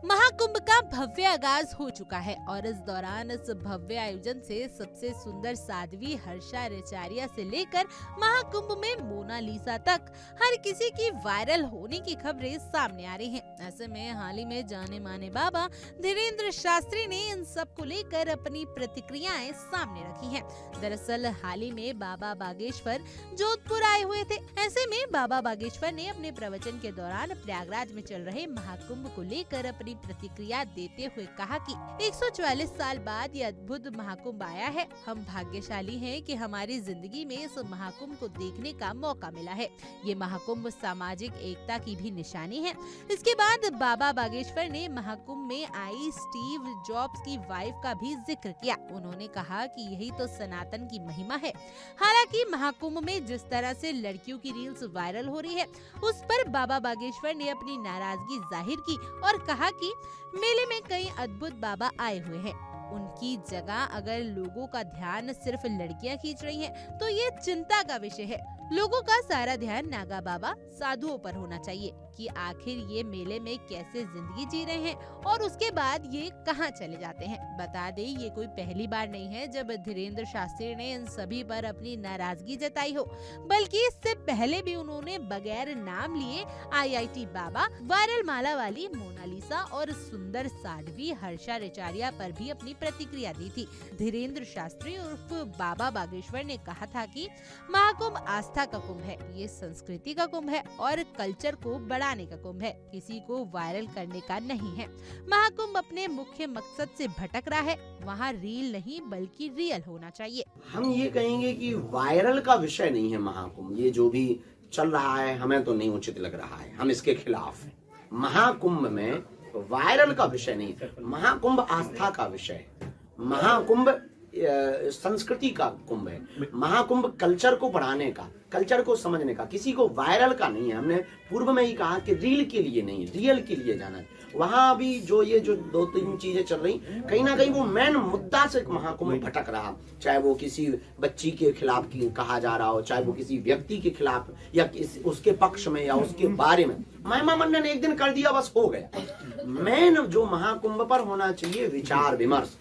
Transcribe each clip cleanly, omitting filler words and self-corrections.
महाकुंभ का भव्य आगाज हो चुका है और इस दौरान इस भव्य आयोजन से सबसे सुंदर साध्वी हर्षा रेचारिया से लेकर महाकुंभ में मोनालिसा तक हर किसी की वायरल होने की खबरें सामने आ रही हैं। ऐसे में हाल ही में जाने माने बाबा धीरेन्द्र शास्त्री ने इन सब को लेकर अपनी प्रतिक्रियाएं सामने रखी हैं। दरअसल हाल ही में बाबा बागेश्वर जोधपुर आए हुए थे। ऐसे में बाबा बागेश्वर ने अपने प्रवचन के दौरान प्रयागराज में चल रहे महाकुंभ को लेकर अपनी प्रतिक्रिया देते हुए कहा कि 144 साल बाद ये अद्भुत महाकुंभ आया है। हम भाग्यशाली हैं कि हमारी जिंदगी में इस महाकुंभ को देखने का मौका मिला है। ये महाकुंभ सामाजिक एकता की भी निशानी है। इसके बाद बाबा बागेश्वर ने महाकुंभ में आई स्टीव जॉब्स की वाइफ का भी जिक्र किया। उन्होंने कहा कि यही तो सनातन की महिमा है। हालांकि महाकुंभ में जिस तरह से लड़कियों की रील्स वायरल हो रही है, उस पर बाबा बागेश्वर ने अपनी नाराजगी जाहिर की और कहा कि मेले में कई अद्भुत बाबा आए हुए हैं। उनकी जगह अगर लोगों का ध्यान सिर्फ लड़कियां खींच रही हैं, तो ये चिंता का विषय है। लोगों का सारा ध्यान नागा बाबा साधुओं पर होना चाहिए कि आखिर ये मेले में कैसे जिंदगी जी रहे हैं और उसके बाद ये कहां चले जाते हैं। बता दें, ये कोई पहली बार नहीं है जब धीरेन्द्र शास्त्री ने इन सभी पर अपनी नाराजगी जताई हो, बल्कि इससे पहले भी उन्होंने बगैर नाम लिए IIT बाबा, वायरल माला वाली मोनालिसा और सुंदर साध्वी हर्षा रेचारिया पर भी अपनी प्रतिक्रिया दी थी। धीरेन्द्र शास्त्री उर्फ बाबा बागेश्वर ने कहा था कि महाकुंभ आस्था का कुंभ है, ये संस्कृति का कुंभ है और कल्चर को बढ़ाने का कुंभ है, किसी को वायरल करने का नहीं है। महाकुंभ अपने मुख्य मकसद से भटक रहा है। वहाँ रील नहीं बल्कि रियल होना चाहिए। हम ये कहेंगे कि वायरल का विषय नहीं है महाकुंभ। ये जो भी चल रहा है हमें तो नहीं उचित लग रहा है, हम इसके खिलाफ हैं। महाकुंभ में वायरल का विषय नहीं है, महाकुंभ आस्था का विषय है। महाकुंभ संस्कृति का कुंभ है। महाकुंभ कल्चर को बढ़ाने का, कल्चर को समझने का, किसी को वायरल का नहीं है। हमने पूर्व में ही कहा कि रील के लिए नहीं, रियल के लिए जाना है। वहां अभी जो दो तीन चीजें चल रही, कहीं ना कहीं वो मेन मुद्दा से महाकुंभ भटक रहा। चाहे वो किसी बच्ची के खिलाफ कहा जा रहा हो, चाहे वो किसी व्यक्ति के खिलाफ या उसके पक्ष में या उसके बारे में। महिमा मंडन एक दिन कर दिया, बस हो गया। मेन जो महाकुंभ पर होना चाहिए विचार विमर्श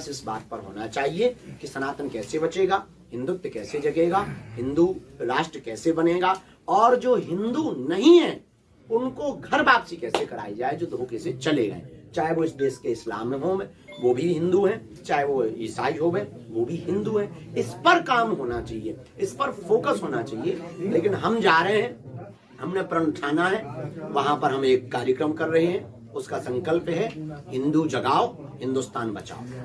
इस बात पर होना चाहिए कि सनातन कैसे बचेगा, हिंदुत्व कैसे जगेगा, हिंदू राष्ट्र कैसे बनेगा, और जो हिंदू नहीं है उनको घर वापसी कैसे कराई जाए, जो धोखे से चले गए। चाहे वो इस देश के इस्लाम में हो, वो भी हिंदू हैं, चाहे वो ईसाई हो, वो भी हिंदू हैं। इस पर काम होना चाहिए, इस पर फोकस होना चाहिए। लेकिन हम जा रहे हैं, हमने प्रण ठाना है, वहां पर हम एक कार्यक्रम कर रहे हैं। उसका संकल्प है हिंदू जगाओ, हिंदुस्तान बचाओ।